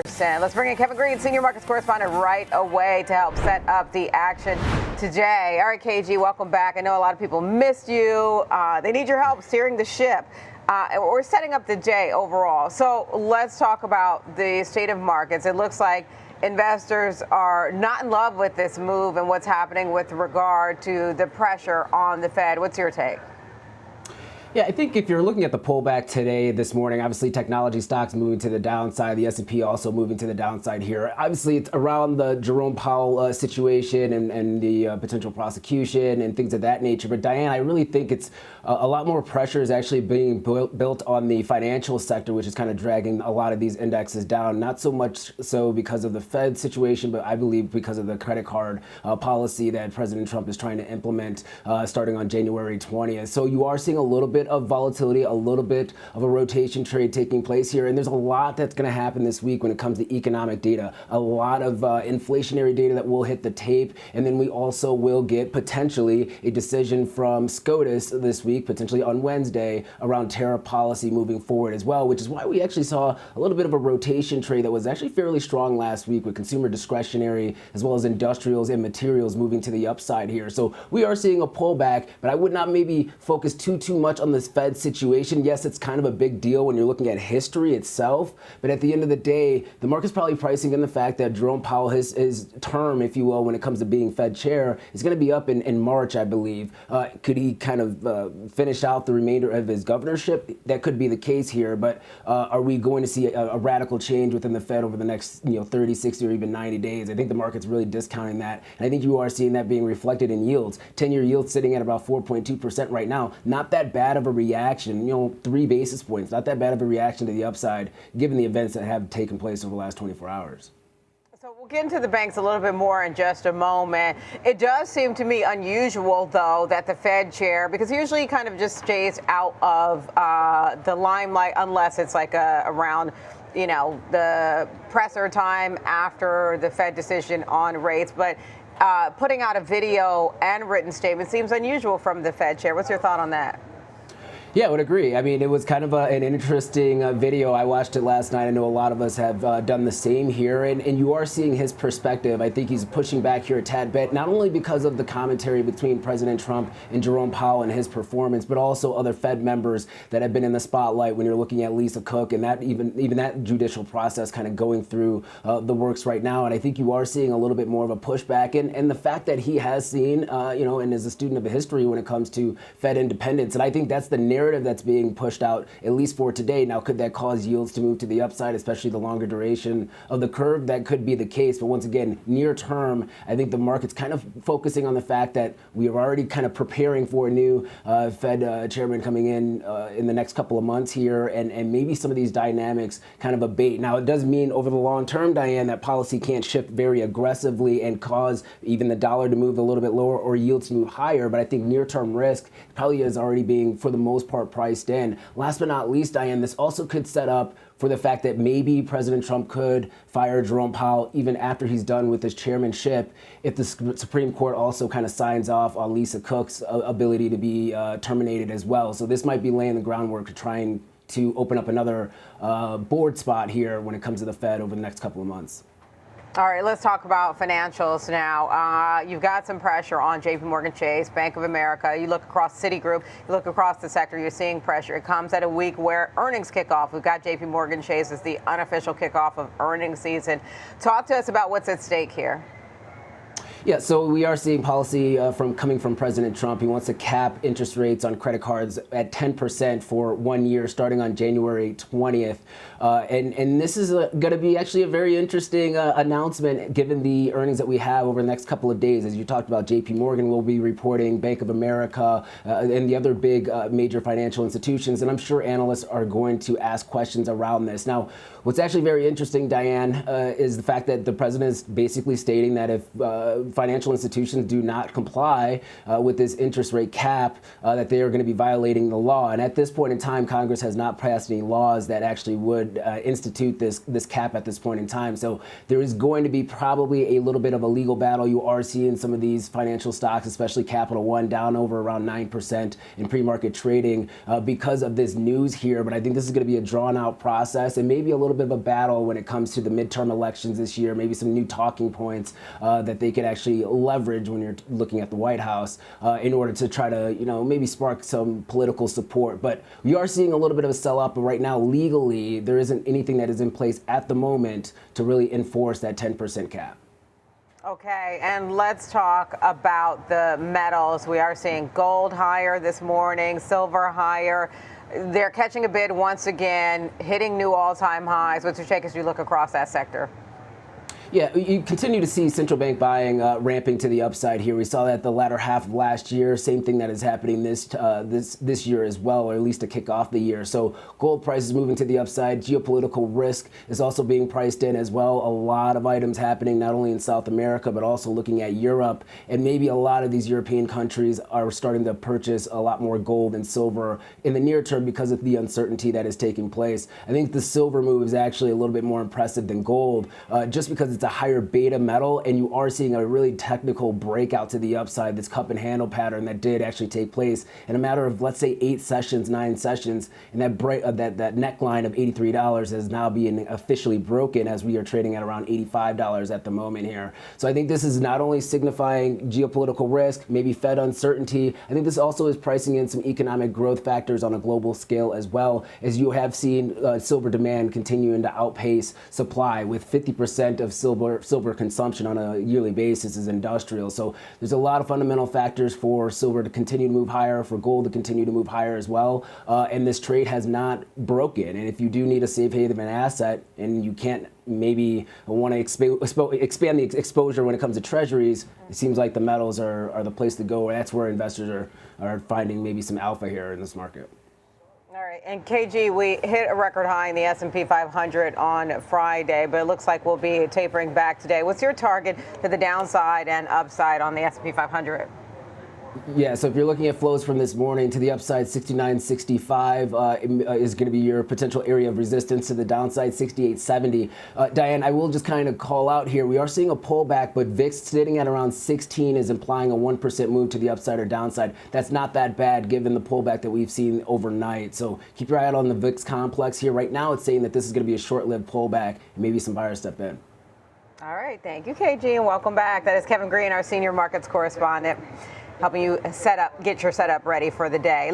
Let's bring in Kevin Green, senior markets correspondent, right away to help set up the action today. All right, KG, welcome back. I know a lot of people missed you. They need your help steering the ship. We're setting up the day overall. So let's talk about the state of markets. It looks like investors are not in love with this move and what's happening with regard to the pressure on the Fed. What's your take? Yeah, I think if you're looking at the pullback today, this morning, obviously technology stocks moving to the downside, the S&P also moving to the downside here. Obviously, it's around the Jerome Powell situation and the potential prosecution and things of that nature. But Diane, I really think it's a lot more pressure is actually being built on the financial sector, which is kind of dragging a lot of these indexes down. Not so much so because of the Fed situation, but I believe because of the credit card policy that President Trump is trying to implement starting on January 20th. So you are seeing a little bit of volatility, a little bit of a rotation trade taking place here. And there's a lot that's going to happen this week when it comes to economic data. A lot of inflationary data that will hit the tape. And then we also will get potentially a decision from SCOTUS this week, potentially on Wednesday, around tariff policy moving forward as well, which is why we actually saw a little bit of a rotation trade that was actually fairly strong last week with consumer discretionary as well as industrials and materials moving to the upside here. So we are seeing a pullback, but I would not maybe focus too much on this Fed situation. Yes, it's kind of a big deal when you're looking at history itself, but at the end of the day, the market's probably pricing in the fact that Jerome Powell, his term, if you will, when it comes to being Fed chair, is going to be up in March, I believe. Could he kind of finish out the remainder of his governorship? That could be the case here, but are we going to see a radical change within the Fed over the next 30, 60, or even 90 days? I think the market's really discounting that, and I think you are seeing that being reflected in yields. 10-year yields sitting at about 4.2% right now. Not that bad of a reaction, 3 basis points, not that bad of a reaction to the upside, given the events that have taken place over the last 24 hours. So we'll get into the banks a little bit more in just a moment. It does seem to me unusual, though, that the Fed chair, because usually he kind of just stays out of the limelight unless it's like around the presser time after the Fed decision on rates. But putting out a video and written statement seems unusual from the Fed chair. What's your thought on that? Yeah, I would agree. I mean, it was kind of an interesting video. I watched it last night. I know a lot of us have done the same here, and you are seeing his perspective. I think he's pushing back here a tad bit, not only because of the commentary between President Trump and Jerome Powell and his performance, but also other Fed members that have been in the spotlight when you're looking at Lisa Cook and that even that judicial process kind of going through the works right now. And I think you are seeing a little bit more of a pushback, and the fact that he has seen, and is a student of history when it comes to Fed independence. And I think that's the narrative that's being pushed out, at least for today. Now, could that cause yields to move to the upside, especially the longer duration of the curve? That could be the case. But once again, near term, I think the market's kind of focusing on the fact that we are already kind of preparing for a new Fed chairman coming in the next couple of months here, and maybe some of these dynamics kind of abate. Now, it does mean over the long term, Diane, that policy can't shift very aggressively and cause even the dollar to move a little bit lower or yields to move higher. But I think near-term risk probably is already being, for the most part, priced in. Last but not least, Diane, this also could set up for the fact that maybe President Trump could fire Jerome Powell even after he's done with his chairmanship if the Supreme Court also kind of signs off on Lisa Cook's ability to be terminated as well. So this might be laying the groundwork to trying to open up another board spot here when it comes to the Fed over the next couple of months. All right, let's talk about financials now. You've got some pressure on JP Morgan Chase, Bank of America. You look across Citigroup, you look across the sector, you're seeing pressure. It comes at a week where earnings kick off. We've got JP Morgan Chase as the unofficial kickoff of earnings season. Talk to us about what's at stake here. Yeah, so we are seeing policy coming from President Trump. He wants to cap interest rates on credit cards at 10% for 1 year, starting on January 20th. And this is going to be actually a very interesting announcement, given the earnings that we have over the next couple of days. As you talked about, JP Morgan will be reporting, Bank of America, and the other big major financial institutions. And I'm sure analysts are going to ask questions around this. Now, what's actually very interesting, Diane, is the fact that the president is basically stating that if financial institutions do not comply with this interest rate cap, that they are going to be violating the law. And at this point in time, Congress has not passed any laws that actually would institute this cap at this point in time. So there is going to be probably a little bit of a legal battle. You are seeing some of these financial stocks, especially Capital One, down over around 9% in pre-market trading because of this news here. But I think this is going to be a drawn-out process and maybe a little bit of a battle when it comes to the midterm elections this year, maybe some new talking points that they could actually leverage when you're looking at the White House in order to try to, maybe spark some political support. But we are seeing a little bit of a sell-off, but right now, legally, there isn't anything that is in place at the moment to really enforce that 10% cap. Okay, and let's talk about the metals. We are seeing gold higher this morning, silver higher. They're catching a bid once again, hitting new all-time highs. What's your take as you look across that sector? Yeah, you continue to see central bank buying ramping to the upside here. We saw that the latter half of last year. Same thing that is happening this year as well, or at least to kick off the year. So gold prices moving to the upside. Geopolitical risk is also being priced in as well. A lot of items happening not only in South America, but also looking at Europe. And maybe a lot of these European countries are starting to purchase a lot more gold and silver in the near term because of the uncertainty that is taking place. I think the silver move is actually a little bit more impressive than gold, just because it's a higher beta metal, and you are seeing a really technical breakout to the upside, this cup and handle pattern that did actually take place in a matter of, let's say, 8 sessions, 9 sessions, and that neckline of $83 is now being officially broken as we are trading at around $85 at the moment here. So I think this is not only signifying geopolitical risk, maybe Fed uncertainty. I think this also is pricing in some economic growth factors on a global scale as well, as you have seen silver demand continuing to outpace supply, with 50% of silver consumption on a yearly basis is industrial. So there's a lot of fundamental factors for silver to continue to move higher, for gold to continue to move higher as well. And this trade has not broken. And if you do need a safe haven asset and you can't maybe want to expand the exposure when it comes to treasuries, it seems like the metals are the place to go. That's where investors are finding maybe some alpha here in this market. All right, and KG, we hit a record high in the S&P 500 on Friday, but it looks like we'll be tapering back today. What's your target to the downside and upside on the S&P 500? Yeah, so if you're looking at flows from this morning to the upside, 69.65 is going to be your potential area of resistance. To the downside, 68.70. Diane, I will just kind of call out here. We are seeing a pullback, but VIX sitting at around 16 is implying a 1% move to the upside or downside. That's not that bad given the pullback that we've seen overnight. So keep your eye out on the VIX complex here. Right now, it's saying that this is going to be a short-lived pullback and maybe some buyers step in. All right, thank you, KG, and welcome back. That is Kevin Green, our senior markets correspondent, helping you get your setup ready for the day.